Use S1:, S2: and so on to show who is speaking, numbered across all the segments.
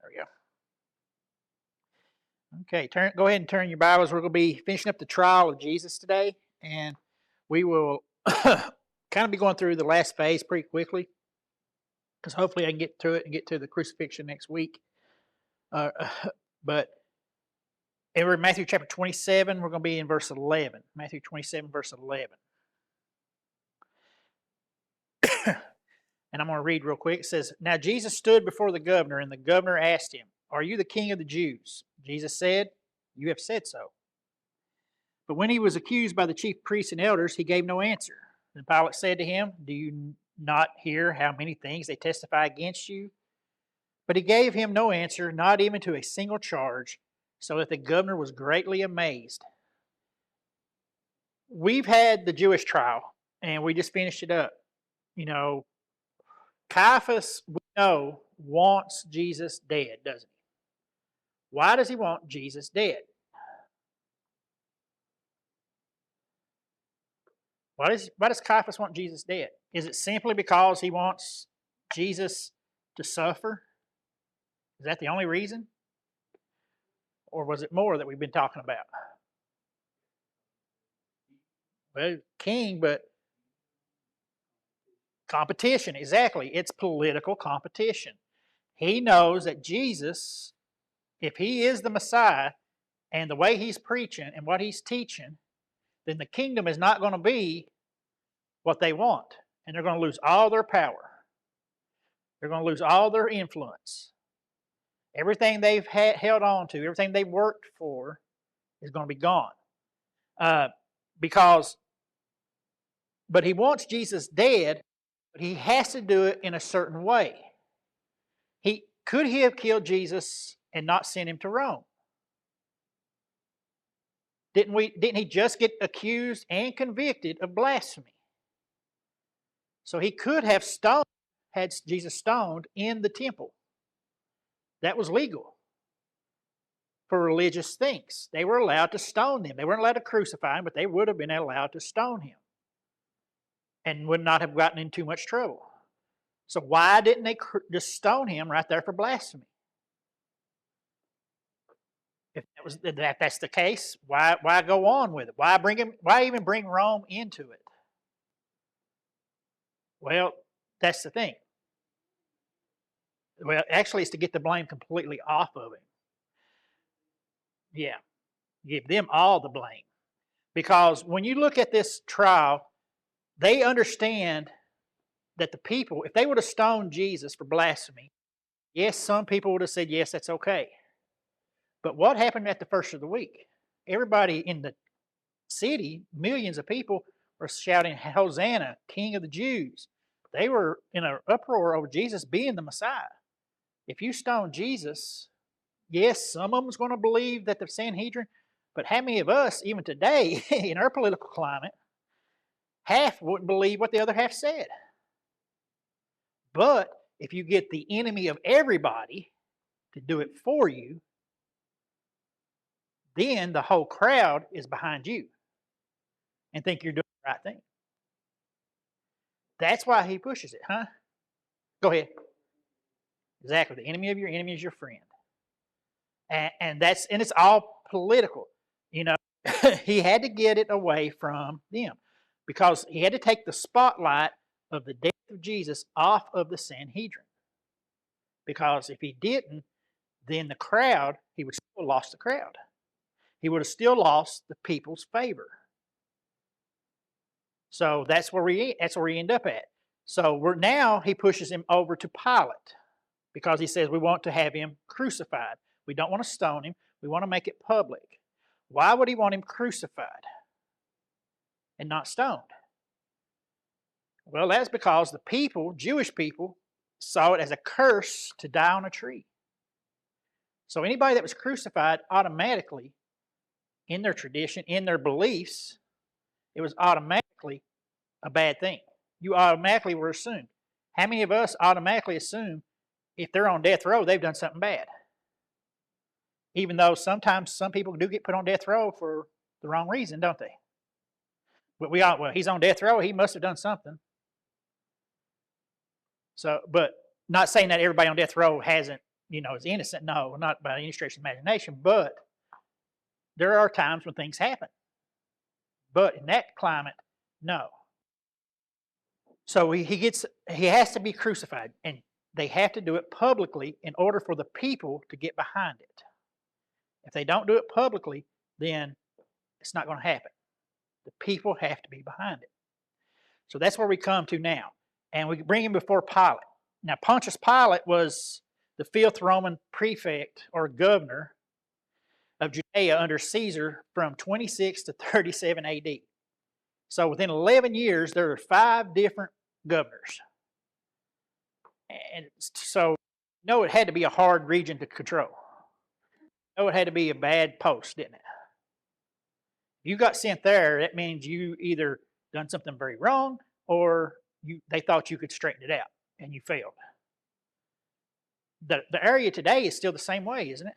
S1: There we go. Okay, go ahead and turn your Bibles. We're going to be finishing up the trial of Jesus today, and we will kind of be going through the last phase pretty quickly, because hopefully I can get through it and get to the crucifixion next week. But in Matthew chapter 27, we're going to be in verse 11. Matthew 27, verse 11. And I'm going to read real quick. It says, "Now Jesus stood before the governor, and the governor asked him, 'Are you the king of the Jews?' Jesus said, 'You have said so.' But when he was accused by the chief priests and elders, he gave no answer. Then Pilate said to him, 'Do you not hear how many things they testify against you?' But he gave him no answer, not even to a single charge, so that the governor was greatly amazed." We've had the Jewish trial, and we just finished it up. You know, Caiaphas, we know, wants Jesus dead, doesn't he? Why does he want Jesus dead? Why does Caiaphas want Jesus dead? Is it simply because he wants Jesus to suffer? Is that the only reason? Or was it more that we've been talking about? Well, king, but competition, exactly. It's political competition. He knows that Jesus, if he is the Messiah, and the way he's preaching and what he's teaching, then the kingdom is not going to be what they want. And they're going to lose all their power. They're going to lose all their influence. Everything they've held on to, everything they worked for is going to be gone. But he wants Jesus dead, but he has to do it in a certain way. Could he have killed Jesus and not sent him to Rome? Didn't he just get accused and convicted of blasphemy? So he could have had Jesus stoned in the temple. That was legal for religious things. They were allowed to stone him. They weren't allowed to crucify him, but they would have been allowed to stone him and would not have gotten in too much trouble. So why didn't they just stone him right there for blasphemy? If that's the case, why go on with it? Why even bring Rome into it? Well, that's the thing. Well, actually, it's to get the blame completely off of him. Yeah, give them all the blame. Because when you look at this trial, they understand that the people, if they would have stoned Jesus for blasphemy, yes, some people would have said, yes, that's okay. But what happened at the first of the week? Everybody in the city, millions of people, were shouting, "Hosanna, King of the Jews." They were in an uproar over Jesus being the Messiah. If you stone Jesus, yes, some of them is going to believe that the Sanhedrin, but how many of us, even today, in our political climate, half wouldn't believe what the other half said? But if you get the enemy of everybody to do it for you, then the whole crowd is behind you and think you're doing the right thing. That's why he pushes it, huh? Go ahead. Exactly. The enemy of your enemy is your friend. And it's all political. You know, he had to get it away from them because he had to take the spotlight of the death of Jesus off of the Sanhedrin. Because if he didn't, then the crowd, he would still have lost the crowd. He would have still lost the people's favor. So that's where we end up at. So now he pushes him over to Pilate because he says we want to have him crucified. We don't want to stone him. We want to make it public. Why would he want him crucified and not stoned? Well, that's because the people, Jewish people, saw it as a curse to die on a tree. So anybody that was crucified automatically, in their tradition, in their beliefs, it was automatically a bad thing. You automatically were assumed. How many of us automatically assume if they're on death row, they've done something bad? Even though sometimes some people do get put on death row for the wrong reason, don't they? But he's on death row, he must have done something. So, but not saying that everybody on death row hasn't is innocent. No, not by any stretch of imagination, but there are times when things happen. But in that climate, no. So he has to be crucified, and they have to do it publicly in order for the people to get behind it. If they don't do it publicly, then it's not going to happen. The people have to be behind it. So that's where we come to now. And we bring him before Pilate. Now, Pontius Pilate was the 5th Roman prefect or governor of Judea under Caesar from 26 to 37 AD. So within 11 years, there are 5 different governors. And so, it had to be a hard region to control. It had to be a bad post, didn't it? You got sent there, that means you either done something very wrong or they thought you could straighten it out and you failed. The area today is still the same way, isn't it?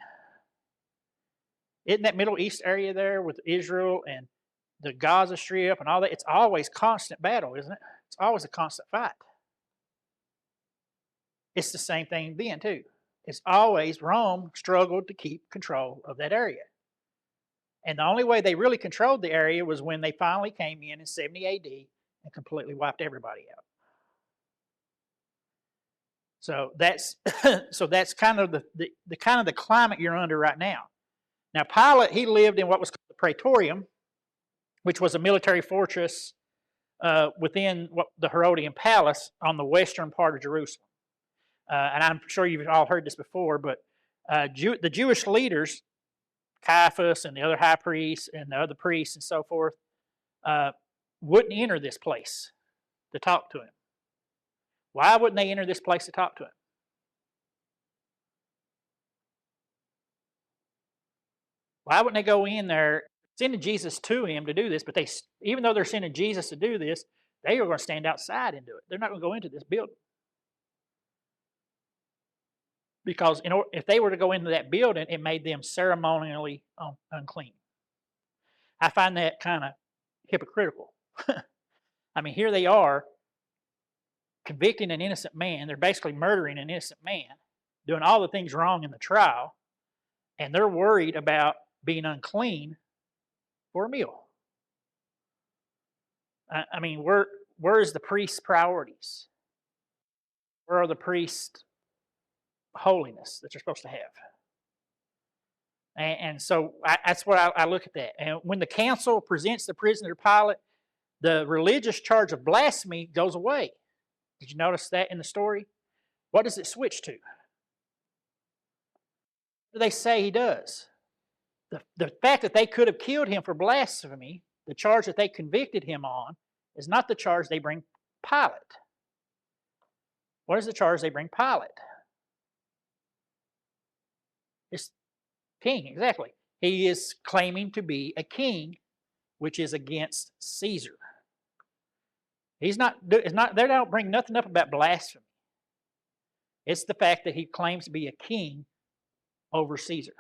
S1: Isn't that Middle East area there with Israel and the Gaza Strip and all that? It's always constant battle, isn't it? It's always a constant fight. It's the same thing then, too. It's always Rome struggled to keep control of that area. And the only way they really controlled the area was when they finally came in 70 AD and completely wiped everybody out. So that's kind of the climate you're under right now. Now Pilate, he lived in what was called the Praetorium, which was a military fortress within the Herodian Palace on the western part of Jerusalem. And I'm sure you've all heard this before, but the Jewish leaders, Caiaphas and the other high priests and the other priests and so forth, wouldn't enter this place to talk to him. Why wouldn't they enter this place to talk to him? Why wouldn't they go in there, sending Jesus to him to do this, but even though they're sending Jesus to do this, they are going to stand outside and do it. They're not going to go into this building. Because if they were to go into that building, it made them ceremonially unclean. I find that kind of hypocritical. I mean, here they are convicting an innocent man. They're basically murdering an innocent man, doing all the things wrong in the trial, and they're worried about being unclean for a meal. I mean, where is the priest's priorities? Where are the priest's holiness that you're supposed to have? And so that's what I look at that. And when the council presents the prisoner to Pilate, the religious charge of blasphemy goes away. Did you notice that in the story? What does it switch to? What do they say he does? The fact that they could have killed him for blasphemy, the charge that they convicted him on, is not the charge they bring Pilate. What is the charge they bring Pilate? It's king, exactly. He is claiming to be a king, which is against Caesar. They don't bring nothing up about blasphemy. It's the fact that he claims to be a king over Caesar.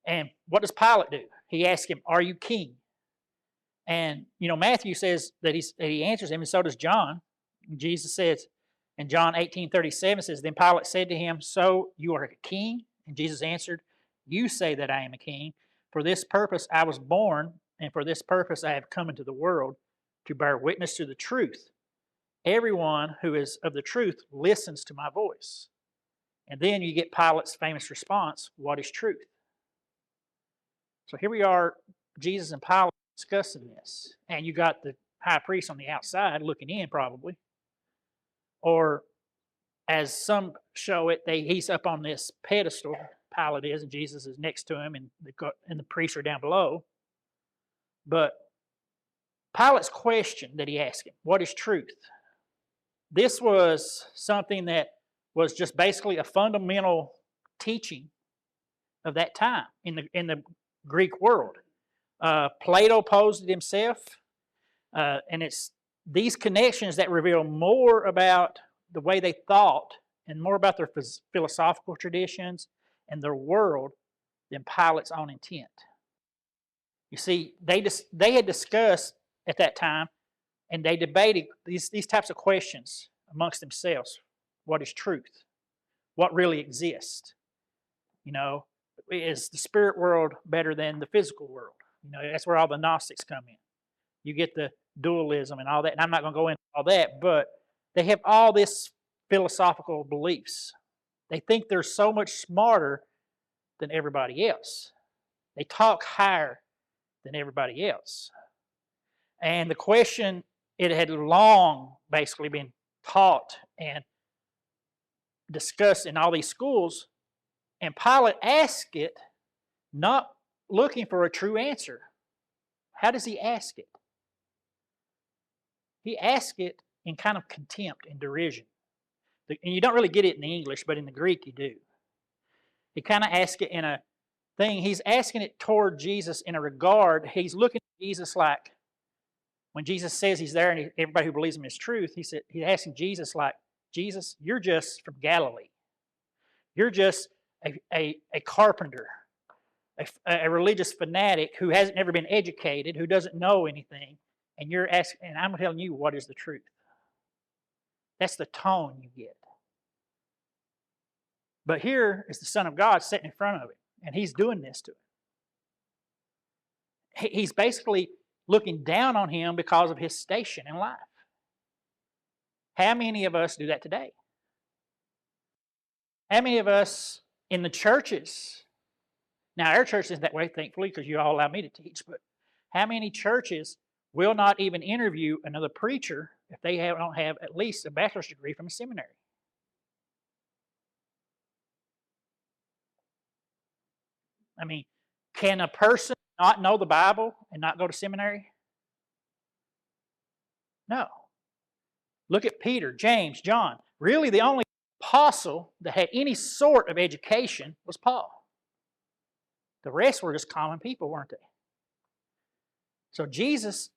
S1: And what does Pilate do? He asks him, "Are you king?" And Matthew says that he answers him, and so does John. And Jesus says in John 18:37 says, "Then Pilate said to him, 'So you are a king?' And Jesus answered, 'You say that I am a king. For this purpose I was born, and for this purpose I have come into the world, to bear witness to the truth. Everyone who is of the truth listens to my voice.'" And then you get Pilate's famous response, "What is truth?" So here we are, Jesus and Pilate discussing this. And you got the high priest on the outside looking in probably. Or as some show it, he's up on this pedestal, Pilate is, and Jesus is next to him, and the priests are down below. But Pilate's question that he asked him, "What is truth?" This was something that was just basically a fundamental teaching of that time in the Greek world. Plato posed it himself, and it's these connections that reveal more about the way they thought and more about their philosophical traditions and their world than Pilate's own intent. You see, they had discussed at that time, and they debated these types of questions amongst themselves. What is truth? what really exists. You know, is the spirit world better than the physical world? You know, that's where all the Gnostics come in. You get the dualism and all that, and I'm not going to go into all that, but they have all this philosophical beliefs. They think they're so much smarter than everybody else. They talk higher than everybody else. And the question, it had long basically been taught and discussed in all these schools, and Pilate asked it not looking for a true answer. How does he ask it? He asked it in kind of contempt and derision. And you don't really get it in the English, but in the Greek you do. He kind of asks it in a thing. He's asking it toward Jesus in a regard. He's looking at Jesus like, when Jesus says he's there and everybody who believes him is truth, he's asking Jesus like, Jesus, you're just from Galilee. You're just a carpenter, a religious fanatic who hasn't never been educated, who doesn't know anything, and you're asking, and I'm telling you what is the truth. That's the tone you get. But here is the Son of God sitting in front of him, and he's doing this to him. He's basically looking down on him because of his station in life. How many of us do that today? How many of us in the churches? Now, our church isn't that way, thankfully, because you all allow me to teach, but how many churches will not even interview another preacher if they don't have at least a bachelor's degree from a seminary? I mean, can a person not know the Bible and not go to seminary? No. Look at Peter, James, John. Really, the only apostle that had any sort of education was Paul. The rest were just common people, weren't they? So Jesus,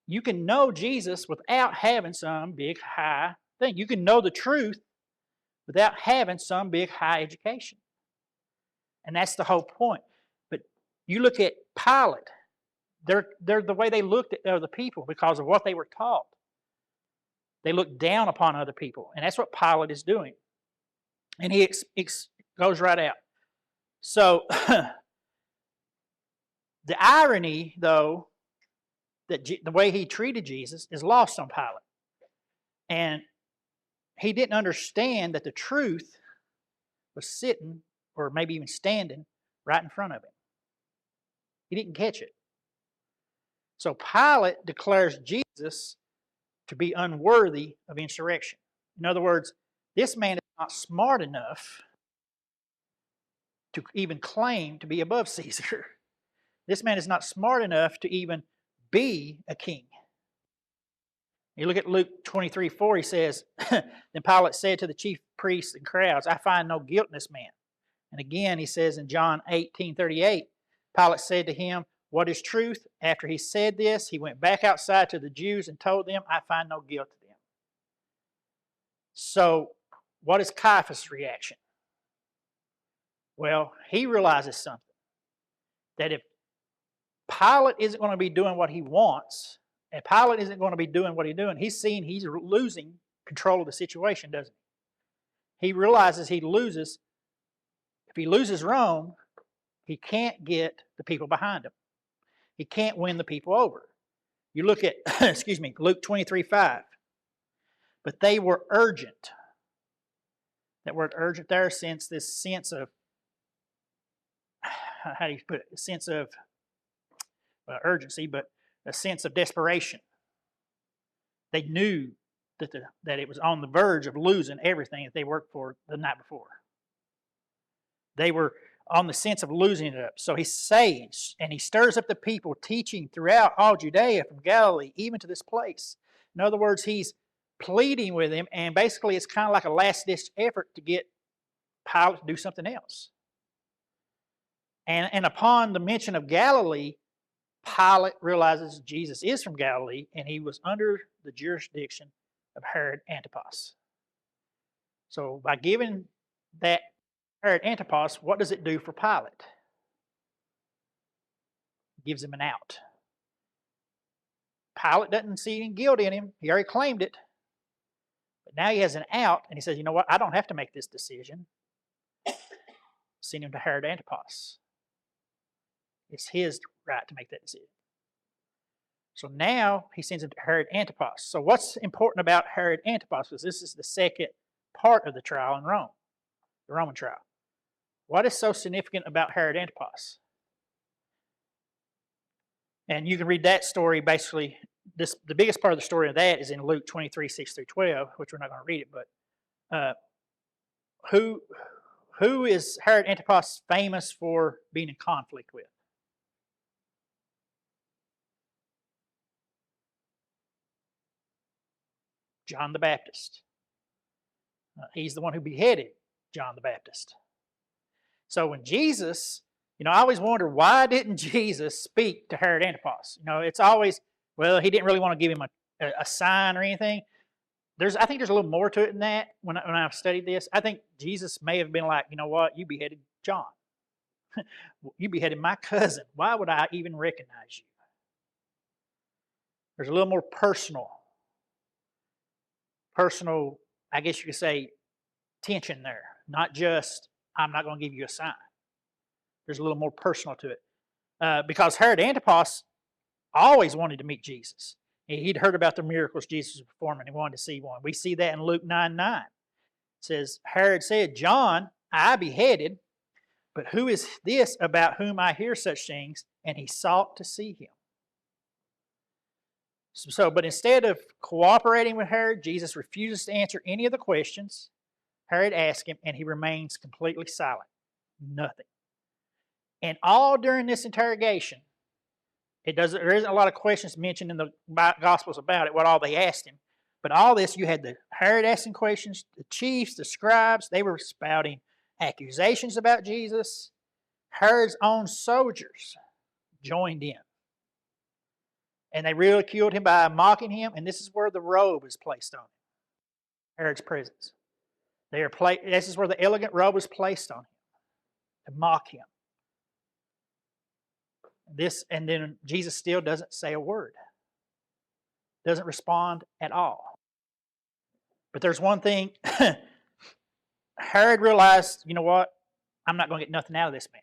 S1: you can know Jesus without having some big, high thing. You can know the truth without having some big, high education. And that's the whole point. But you look at Pilate, they're the way they looked at other people because of what they were taught. They looked down upon other people. And that's what Pilate is doing. And he goes right out. So, the irony, though, that the way he treated Jesus is lost on Pilate. And he didn't understand that the truth was sitting, or maybe even standing, right in front of him. He didn't catch it. So Pilate declares Jesus to be unworthy of insurrection. In other words, this man is not smart enough to even claim to be above Caesar. This man is not smart enough to even be a king. You look at Luke 23:4, he says, Then Pilate said to the chief priests and crowds, I find no guilt in this man. And again, he says in John 18:38, Pilate said to him, What is truth? After he said this, he went back outside to the Jews and told them, I find no guilt to them. So, what is Caiaphas' reaction? Well, he realizes something. That if Pilate isn't going to be doing what he wants, and Pilate isn't going to be doing what he's doing, he's seeing he's losing control of the situation, doesn't he? He realizes he loses. If he loses Rome, he can't get the people behind him. He can't win the people over. You look at, Luke 23:5. But they were urgent. That word urgent there, since this sense of, how do you put it? A sense of urgency, but a sense of desperation. They knew that it was on the verge of losing everything that they worked for the night before. They were on the sense of losing it up. So he's saying, and he stirs up the people, teaching throughout all Judea from Galilee, even to this place. In other words, he's pleading with him, and basically it's kind of like a last-ditch effort to get Pilate to do something else. And upon the mention of Galilee, Pilate realizes Jesus is from Galilee, and he was under the jurisdiction of Herod Antipas. So by giving that Herod Antipas, what does it do for Pilate? It gives him an out. Pilate doesn't see any guilt in him. He already claimed it. But now he has an out, and he says, you know what? I don't have to make this decision. send him to Herod Antipas. It's his right to make that decision. So now he sends him to Herod Antipas. So what's important about Herod Antipas? Because this is the second part of the trial in Rome, the Roman trial. What is so significant about Herod Antipas? And you can read that story basically. The biggest part of the story of that is in Luke 23, 6 through 12, which we're not going to read it, but who is Herod Antipas famous for being in conflict with? John the Baptist. He's the one who beheaded John the Baptist. So when Jesus, I always wonder, why didn't Jesus speak to Herod Antipas? It's always, well, he didn't really want to give him a sign or anything. I think there's a little more to it than that. When I've studied this, I think Jesus may have been like, you know what, you beheaded John. You beheaded my cousin. Why would I even recognize you? There's a little more personal, I guess you could say, tension there. Not just, I'm not going to give you a sign. There's a little more personal to it. Because Herod Antipas always wanted to meet Jesus. He'd heard about the miracles Jesus was performing. He wanted to see one. We see that in Luke 9:9. It says, Herod said, John I beheaded, but who is this about whom I hear such things? And he sought to see him. But instead of cooperating with Herod, Jesus refuses to answer any of the questions Herod asked him, and he remains completely silent. Nothing. And all during this interrogation, there isn't a lot of questions mentioned in the Gospels about it, what all they asked him. But all this, you had the Herod asking questions, the chiefs, the scribes, they were spouting accusations about Jesus. Herod's own soldiers joined in. And they ridiculed him by mocking him, and this is where the robe is placed on him. Herod's presence. This is where the elegant robe is placed on him to mock him. And then Jesus still doesn't say a word. Doesn't respond at all. But there's one thing. Herod realized, you know what? I'm not going to get nothing out of this man.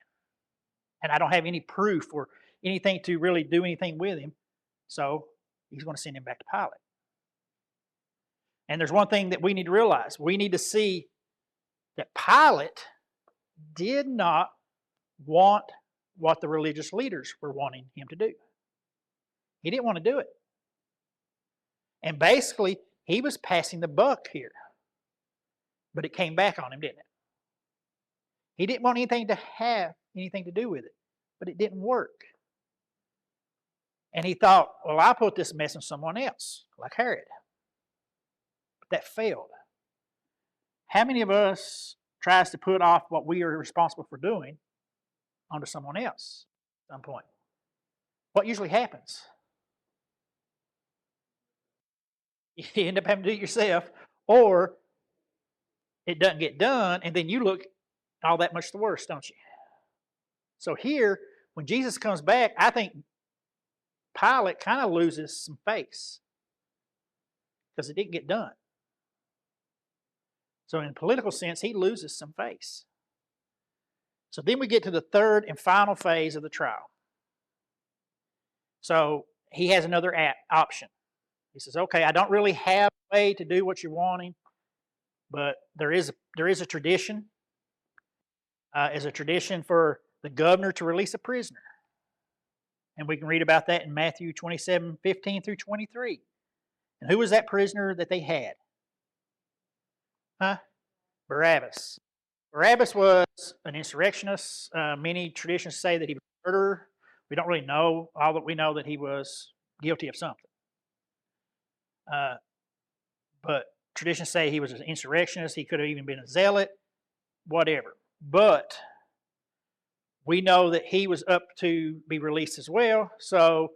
S1: And I don't have any proof or anything to really do anything with him. So he's going to send him back to Pilate. And there's one thing that we need to realize. We need to see that Pilate did not want what the religious leaders were wanting him to do. He didn't want to do it. And basically, he was passing the buck here. But it came back on him, didn't it? He didn't want anything to have anything to do with it. But it didn't work. And he thought, well, I'll put this mess on someone else, like Herod. But that failed. How many of us tries to put off what we are responsible for doing onto someone else at some point? What usually happens? You end up having to do it yourself, or it doesn't get done, and then you look all that much the worse, don't you? So here, when Jesus comes back, I think Pilate kind of loses some face because it didn't get done. So in a political sense, he loses some face. So then we get to the third and final phase of the trial. So he has another option. He says, okay, I don't really have a way to do what you're wanting, but there is a tradition. Is a tradition for the governor to release a prisoner. And we can read about that in Matthew 27:15 through 23. And who was that prisoner that they had? Barabbas. Barabbas was an insurrectionist. Many traditions say that he was a murderer. We don't really know. All that we know that he was guilty of something. But traditions say he was an insurrectionist. He could have even been a zealot. Whatever. But we know that he was up to be released as well. So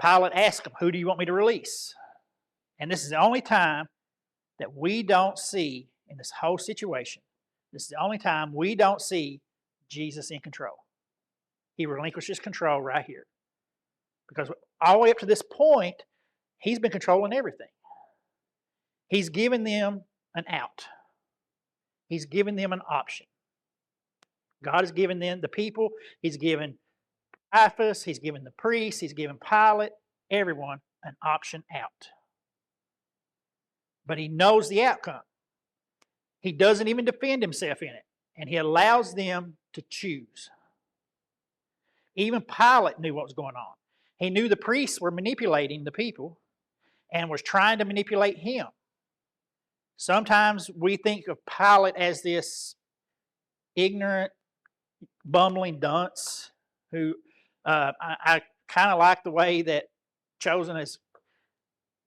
S1: Pilate asked him, who do you want me to release? And this is the only time that we don't see in this whole situation, this is the only time we don't see Jesus in control. He relinquishes control right here. Because all the way up to this point, he's been controlling everything. He's given them an out. He's given them an option. God has given them, the people, He's given Caiaphas, He's given the priests, He's given Pilate, everyone an option out. But He knows the outcome. He doesn't even defend Himself in it, and He allows them to choose. Even Pilate knew what was going on. He knew the priests were manipulating the people and was trying to manipulate Him. Sometimes we think of Pilate as this ignorant, bumbling dunce who I kind of like the way that Chosen has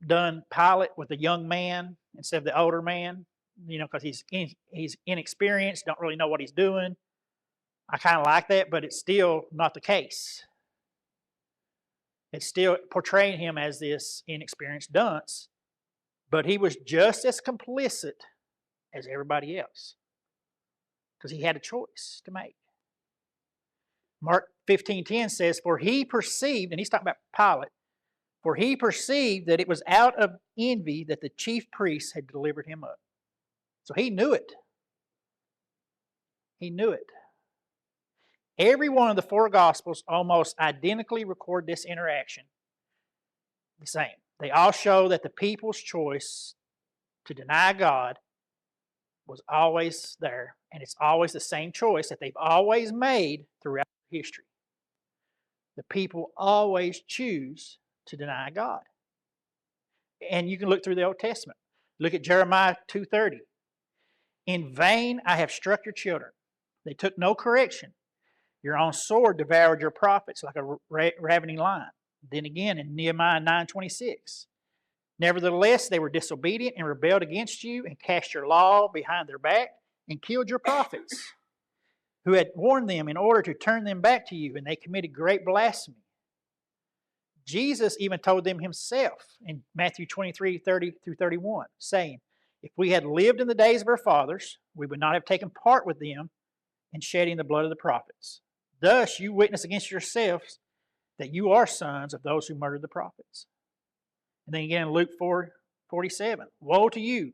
S1: done Pilate with the young man instead of the older man, because he's inexperienced, don't really know what he's doing. I kind of like that, but it's still not the case. It's still portraying him as this inexperienced dunce, but he was just as complicit as everybody else because he had a choice to make. Mark 15:10 says, "For he perceived," and he's talking about Pilate, "for he perceived that it was out of envy that the chief priests had delivered him up." So he knew it. He knew it. Every one of the four Gospels almost identically record this interaction the same. They all show that the people's choice to deny God was always there, and it's always the same choice that they've always made throughout history. The people always choose to deny God. And you can look through the Old Testament. Look at Jeremiah 2:30. "In vain I have struck your children. They took no correction. Your own sword devoured your prophets like a ravening lion." Then again in Nehemiah 9:26. "Nevertheless, they were disobedient and rebelled against you and cast your law behind their back and killed your prophets who had warned them in order to turn them back to you, and they committed great blasphemy." Jesus even told them Himself in Matthew 23:30-31, saying, "If we had lived in the days of our fathers, we would not have taken part with them in shedding the blood of the prophets. Thus you witness against yourselves that you are sons of those who murdered the prophets." And then again in Luke 4:47, "Woe to you,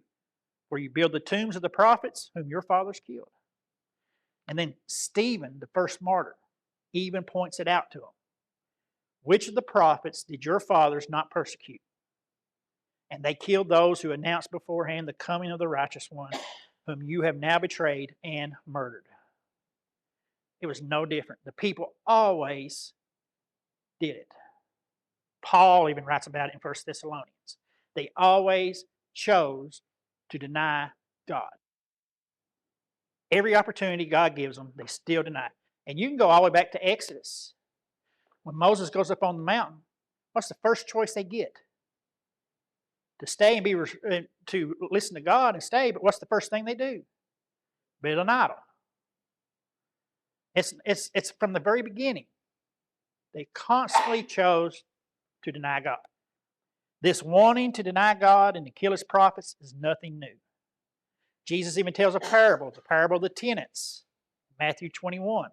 S1: for you build the tombs of the prophets whom your fathers killed." And then Stephen, the first martyr, even points it out to him. "Which of the prophets did your fathers not persecute? And they killed those who announced beforehand the coming of the righteous one, whom you have now betrayed and murdered." It was no different. The people always did it. Paul even writes about it in 1 Thessalonians. They always chose to deny God. Every opportunity God gives them, they still deny. And you can go all the way back to Exodus. When Moses goes up on the mountain, what's the first choice they get? To stay and to listen to God and stay, but what's the first thing they do? Build an idol. It's from the very beginning. They constantly chose to deny God. This wanting to deny God and to kill His prophets is nothing new. Jesus even tells a parable, the parable of the tenants, Matthew 21.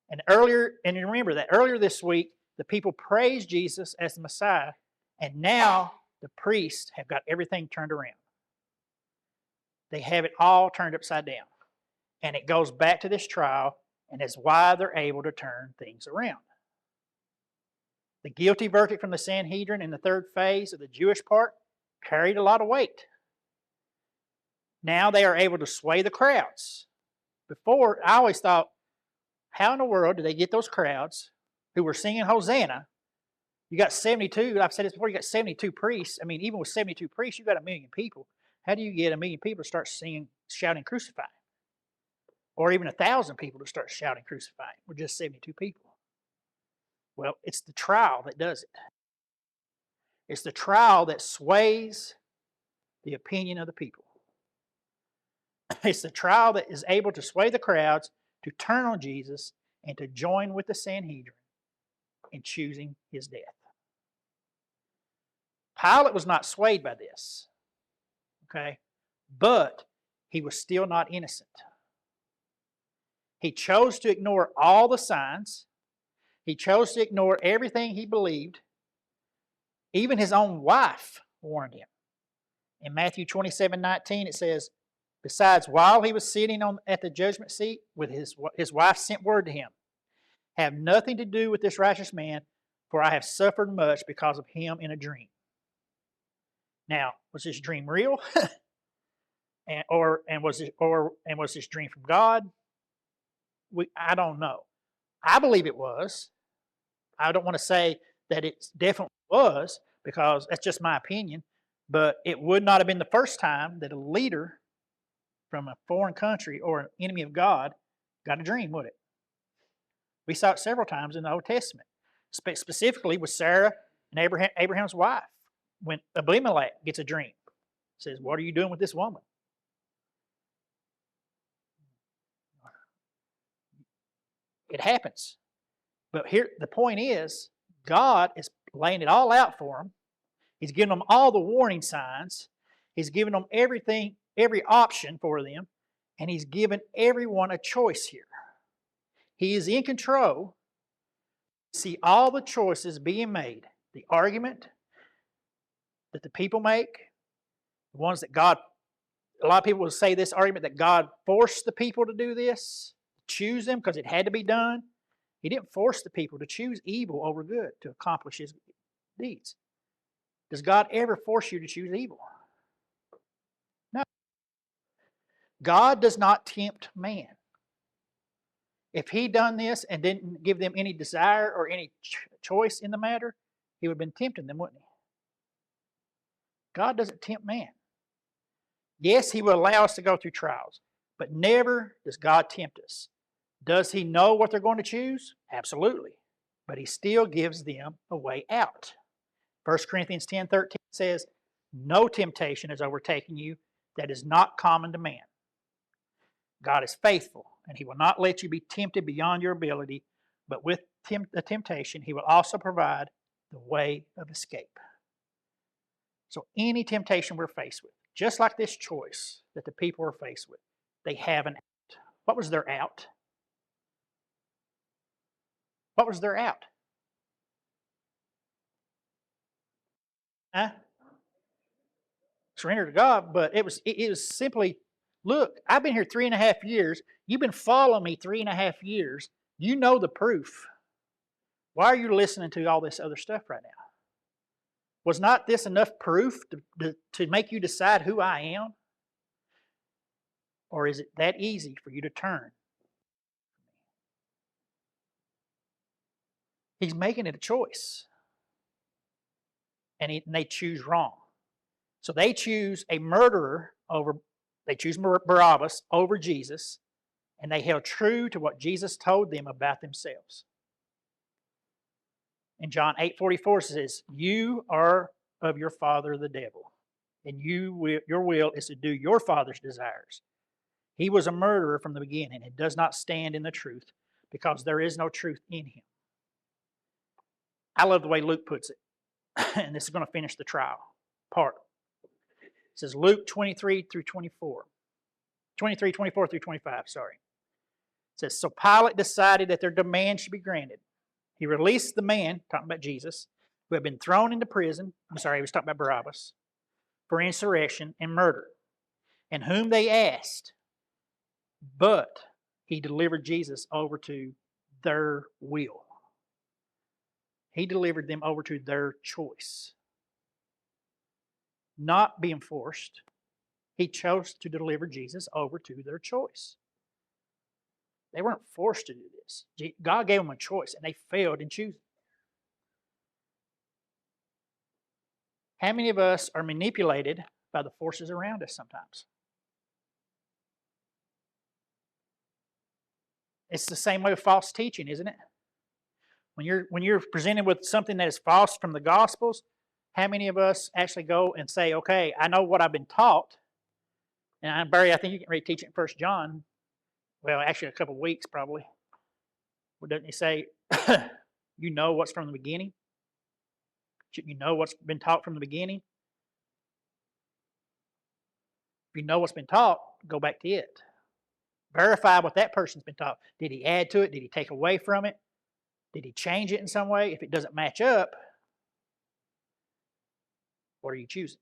S1: And you remember that earlier this week, the people praised Jesus as the Messiah, and now the priests have got everything turned around. They have it all turned upside down. And it goes back to this trial, and is why they're able to turn things around. The guilty verdict from the Sanhedrin in the third phase of the Jewish part carried a lot of weight. Now they are able to sway the crowds. Before, I always thought, how in the world do they get those crowds who were singing Hosanna? You got 72, I've said this before, you got 72 priests. I mean, even with 72 priests, you got 1 million people. How do you get 1 million people to start singing, shouting, "Crucify"? Or even 1,000 people to start shouting, "Crucify"? We're just 72 people. Well, it's the trial that does it. It's the trial that sways the opinion of the people. It's the trial that is able to sway the crowds to turn on Jesus and to join with the Sanhedrin in choosing His death. Pilate was not swayed by this, okay? But he was still not innocent. He chose to ignore all the signs. He chose to ignore everything he believed. Even his own wife warned him. In Matthew 27:19 it says, Besides, while he was sitting at the judgment seat, with his wife sent word to him, have nothing to do with this righteous man, for I have suffered much because of him in a dream. Now, was this dream real? and was this dream from God? I don't know. I believe it was. I don't want to say that it definitely was, because that's just my opinion, but it would not have been the first time that a leader from a foreign country or an enemy of God got a dream, would it? We saw it several times in the Old Testament, specifically with Sarah and Abraham's wife. When Abimelech gets a dream, says, "What are you doing with this woman?" It happens. But here, the point is, God is laying it all out for them. He's giving them all the warning signs. He's given them everything, every option for them, and He's given everyone a choice here. He is in control. See all the choices being made, the argument that the people make, the ones that God, a lot of people will say this argument that God forced the people to do this, choose them because it had to be done. He didn't force the people to choose evil over good to accomplish His deeds. Does God ever force you to choose evil? No. God does not tempt man. If He done this and didn't give them any desire or any choice in the matter, He would have been tempting them, wouldn't He? God doesn't tempt man. Yes, He will allow us to go through trials, but never does God tempt us. Does He know what they're going to choose? Absolutely. But He still gives them a way out. 1 Corinthians 10:13 says, "No temptation has overtaken you that is not common to man. God is faithful, and He will not let you be tempted beyond your ability, but with the temptation, He will also provide the way of escape." So any temptation we're faced with, just like this choice that the people were faced with, they have an out. What was their out? What was their out? Huh? Surrender to God, but it was simply, look, I've been here 3.5 years. You've been following me 3.5 years. You know the proof. Why are you listening to all this other stuff right now? Was not this enough proof to make you decide who I am? Or is it that easy for you to turn? He's making it a choice. And they choose wrong. So they choose a murderer they choose Barabbas over Jesus, and they held true to what Jesus told them about themselves. In John 8:44 says, "You are of your father the devil, and your will is to do your father's desires. He was a murderer from the beginning and does not stand in the truth, because there is no truth in him." I love the way Luke puts it, and this is going to finish the trial part. It says Luke 23 through 24. 23, 24 through 25, sorry. It says, "So Pilate decided that their demand should be granted. He released the man," talking about Jesus, "who had been thrown into prison," I'm sorry, he was talking about Barabbas, "for insurrection and murder, and whom they asked. But he delivered Jesus over to their will." He delivered them over to their choice. Not being forced, He chose to deliver Jesus over to their choice. They weren't forced to do this. God gave them a choice, and they failed in choosing. How many of us are manipulated by the forces around us sometimes? It's the same way with false teaching, isn't it? When you're presented with something that is false from the Gospels, how many of us actually go and say, "Okay, I know what I've been taught," and Barry, I think you can read teaching 1 John. Well, actually, a couple of weeks probably. Well, doesn't he say, "You know what's from the beginning"? Shouldn't you know what's been taught from the beginning? If you know what's been taught, go back to it. Verify what that person's been taught. Did he add to it? Did he take away from it? Did he change it in some way? If it doesn't match up, what are you choosing?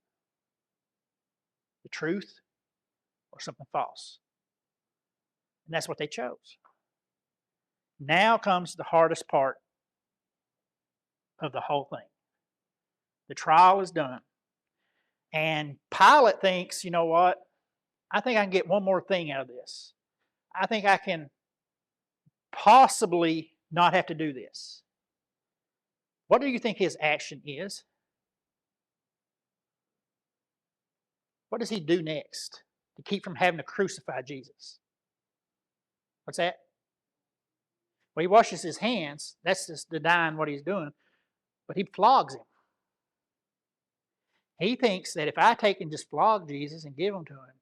S1: The truth or something false. And that's what they chose. Now comes the hardest part of the whole thing. The trial is done. And Pilate thinks, you know what? I think I can get one more thing out of this. I think I can possibly not have to do this. What do you think his action is? What does he do next to keep from having to crucify Jesus? What's that? Well, he washes his hands. That's just denying what he's doing. But he flogs him. He thinks that if I take and just flog Jesus and give him to him,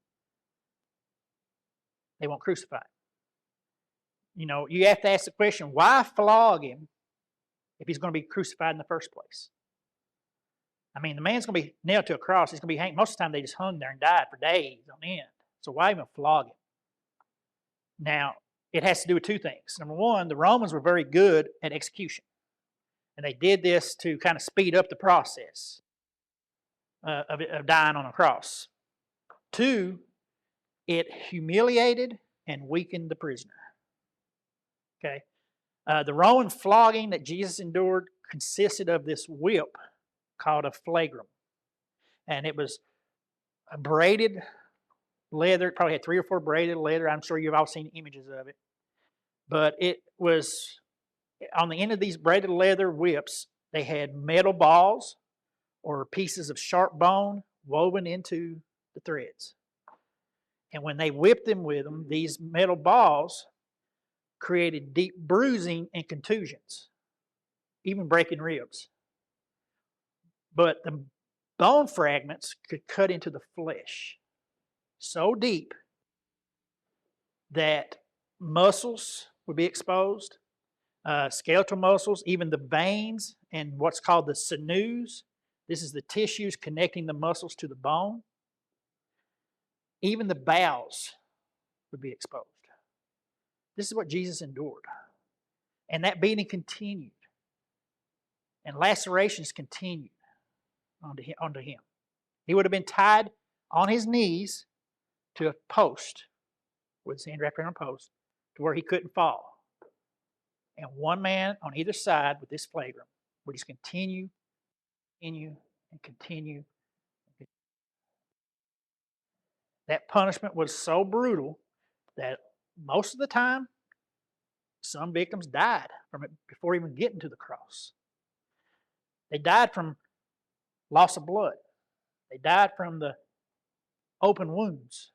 S1: they won't crucify him. You know, you have to ask the question, why flog him if he's going to be crucified in the first place? I mean, the man's going to be nailed to a cross. He's going to be hanged. Most of the time, they just hung there and died for days on end. So why even flog him? Now, it has to do with two things. Number one, the Romans were very good at execution. And they did this to kind of speed up the process of dying on a cross. Two, it humiliated and weakened the prisoner. Okay? The Roman flogging that Jesus endured consisted of this whip called a flagrum. And it was a braided leather. It probably had 3 or 4 braided leather. I'm sure you've all seen images of it. But it was, on the end of these braided leather whips, they had metal balls or pieces of sharp bone woven into the threads. And when they whipped them with them, these metal balls created deep bruising and contusions, even breaking ribs. But the bone fragments could cut into the flesh so deep that muscles would be exposed, skeletal muscles, even the veins and what's called the sinews. This is the tissues connecting the muscles to the bone. Even the bowels would be exposed. This is what Jesus endured. And that beating continued. And lacerations continued onto him. He would have been tied on his knees to a post with his hand wrapped around a post to where he couldn't fall. And one man on either side with this flagrum would just continue. That punishment was so brutal that most of the time, some victims died from it before even getting to the cross. They died from loss of blood. They died from the open wounds.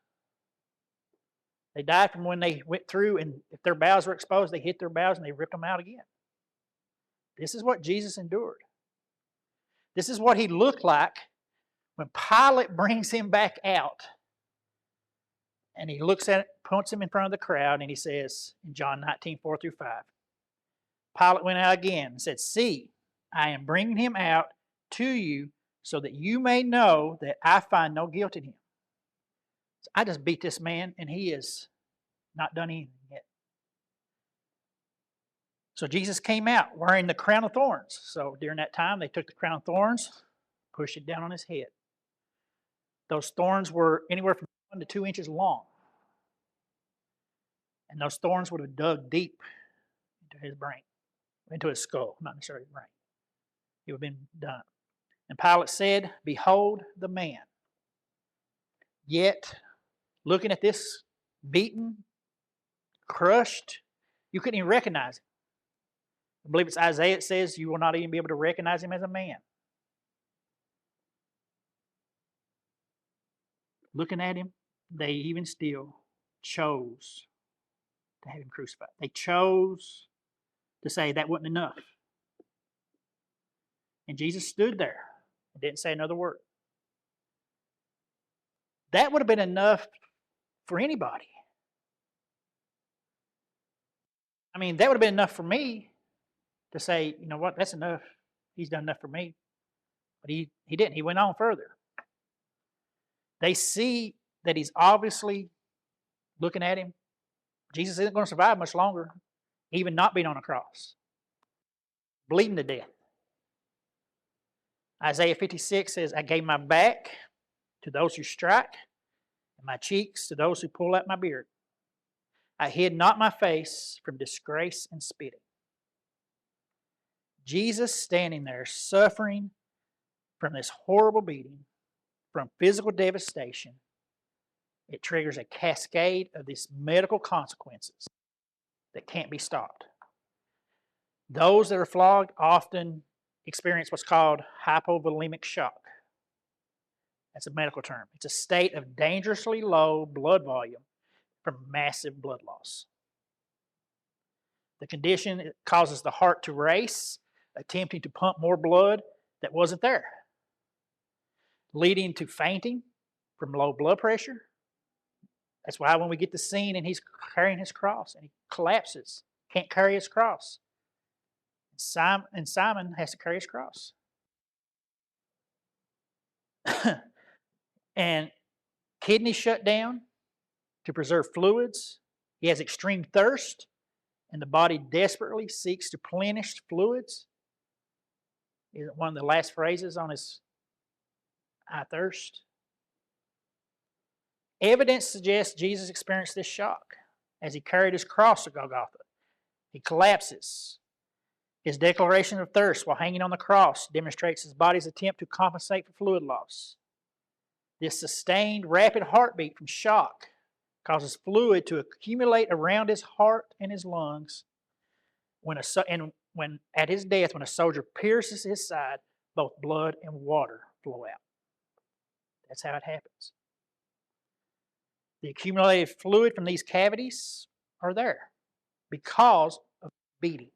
S1: They died from when they went through, and if their bowels were exposed, they hit their bowels and they ripped them out again. This is what Jesus endured. This is what he looked like when Pilate brings him back out. And he looks at it, points him in front of the crowd, and he says in John 19:4-5, Pilate went out again and said, "See, I am bringing him out to you so that you may know that I find no guilt in him." So I just beat this man, and he is not done anything yet. So Jesus came out wearing the crown of thorns. So during that time, they took the crown of thorns, pushed it down on his head. Those thorns were anywhere from 1 to 2 inches long. And those thorns would have dug deep into his brain, into his skull, not necessarily his brain. It would have been done. And Pilate said, "Behold the man." Yet, looking at this beaten, crushed, you couldn't even recognize him. I believe it's Isaiah, it says you will not even be able to recognize him as a man. Looking at him, they even still chose to have him crucified. They chose to say that wasn't enough. And Jesus stood there and didn't say another word. That would have been enough for anybody. I mean, that would have been enough for me to say, you know what, that's enough. He's done enough for me. But he didn't. He went on further. They see that he's obviously looking at him. Jesus isn't going to survive much longer, even not being on a cross. Bleeding to death. Isaiah 56 says, "I gave my back to those who strike, and my cheeks to those who pull out my beard. I hid not my face from disgrace and spitting. Jesus standing there suffering from this horrible beating, from physical devastation, it triggers a cascade of these medical consequences that can't be stopped. Those that are flogged often experience what's called hypovolemic shock. That's a medical term. It's a state of dangerously low blood volume from massive blood loss. The condition causes the heart to race, attempting to pump more blood that wasn't there, leading to fainting from low blood pressure. That's why when we get the scene and he's carrying his cross and he collapses, can't carry his cross. Simon has to carry his cross. And kidneys shut down to preserve fluids. He has extreme thirst, and the body desperately seeks to replenish fluids. Is one of the last phrases on his I thirst. Evidence suggests Jesus experienced this shock as he carried his cross to Golgotha. He collapses. His declaration of thirst while hanging on the cross demonstrates his body's attempt to compensate for fluid loss. This sustained, rapid heartbeat from shock causes fluid to accumulate around his heart and his lungs. When at his death, when a soldier pierces his side, both blood and water flow out. That's how it happens. The accumulated fluid from these cavities are there because of beating,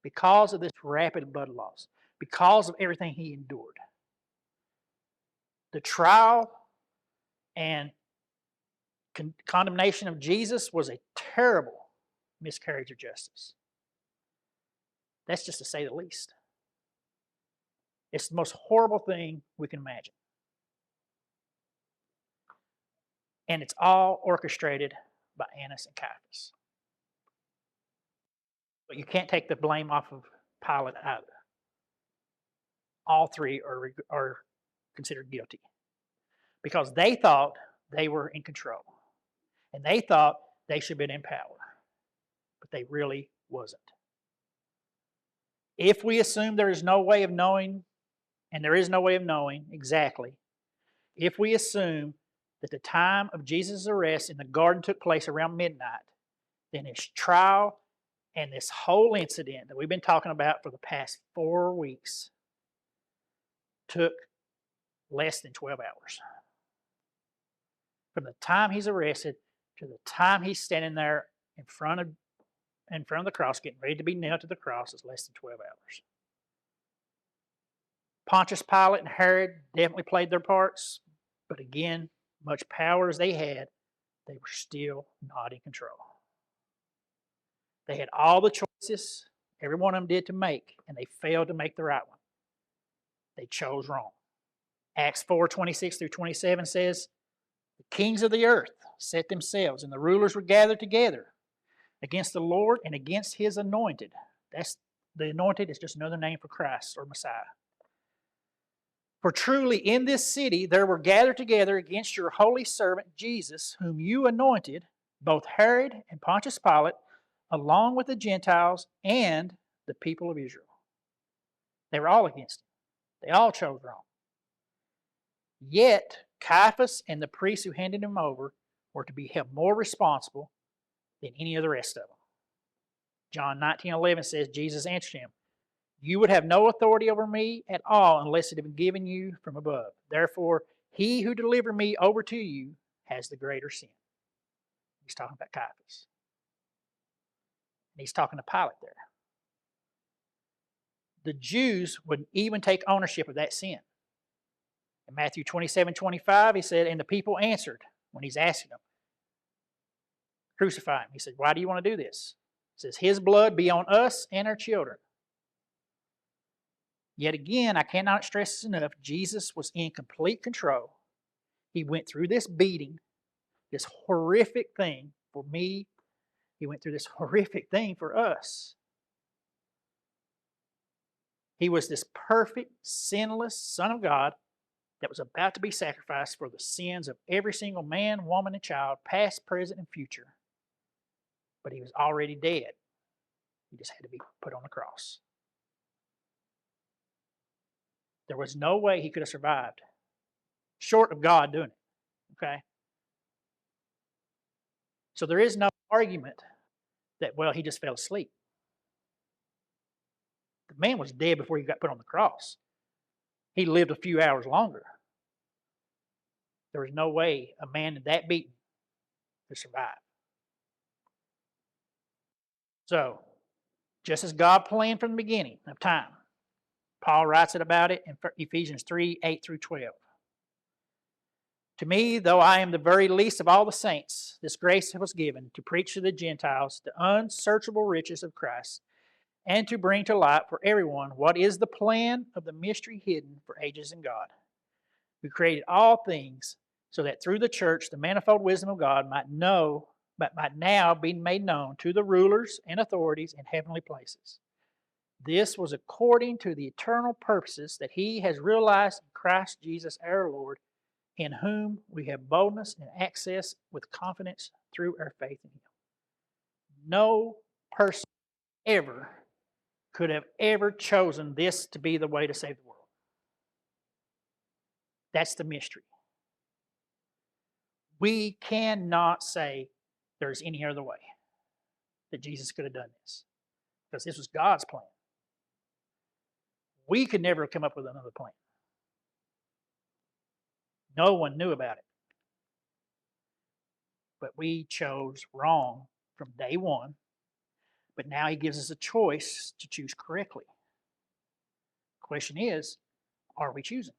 S1: because of this rapid blood loss, because of everything he endured. The trial and condemnation of Jesus was a terrible miscarriage of justice. That's just to say the least. It's the most horrible thing we can imagine. And it's all orchestrated by Annas and Caiaphas. But you can't take the blame off of Pilate either. All three are considered guilty because they thought they were in control and they thought they should have been in power, but they really wasn't. If we assume there is no way of knowing, and there is no way of knowing exactly, if we assume that the time of Jesus' arrest in the garden took place around midnight, then his trial and this whole incident that we've been talking about for the past 4 weeks took less than 12 hours. From the time he's arrested to the time he's standing there in front of the cross, getting ready to be nailed to the cross, is less than 12 hours. Pontius Pilate and Herod definitely played their parts, but again, much power as they had, they were still not in control. They had all the choices, every one of them did, to make, and they failed to make the right one. They chose wrong. Acts 4:26 through 27 says, the kings of the earth set themselves, and the rulers were gathered together against the Lord and against his anointed. The anointed is just another name for Christ or Messiah. For truly in this city there were gathered together against your holy servant Jesus, whom you anointed, both Herod and Pontius Pilate, along with the Gentiles and the people of Israel. They were all against him. They all chose wrong. Yet Caiaphas and the priests who handed him over were to be held more responsible than any of the rest of them. John 19:11 says, Jesus answered him, you would have no authority over me at all unless it had been given you from above. Therefore, he who delivered me over to you has the greater sin. He's talking about Caiaphas. And he's talking to Pilate there. The Jews would even take ownership of that sin. In Matthew 27:25, he said, and the people answered when he's asking them, crucify him. He said, why do you want to do this? He says, his blood be on us and our children. Yet again, I cannot stress this enough, Jesus was in complete control. He went through this beating, this horrific thing for me. He went through this horrific thing for us. He was this perfect, sinless Son of God that was about to be sacrificed for the sins of every single man, woman, and child, past, present, and future. But he was already dead. He just had to be put on the cross. There was no way he could have survived, short of God doing it. Okay? So there is no argument that, well, he just fell asleep. The man was dead before he got put on the cross. He lived a few hours longer. There was no way a man that beaten could survive. So, just as God planned from the beginning of time, Paul writes about it in Ephesians 3, 8 through 12. To me, though I am the very least of all the saints, this grace was given to preach to the Gentiles the unsearchable riches of Christ, and to bring to light for everyone what is the plan of the mystery hidden for ages in God, who created all things, so that through the church the manifold wisdom of God might now be made known to the rulers and authorities in heavenly places. This was according to the eternal purposes that he has realized in Christ Jesus our Lord, in whom we have boldness and access with confidence through our faith in him. No person ever could have ever chosen this to be the way to save the world. That's the mystery. We cannot say there's any other way that Jesus could have done this, because this was God's plan. We could never come up with another plan. No one knew about it. But we chose wrong from day one. But now he gives us a choice to choose correctly. The question is, are we choosing?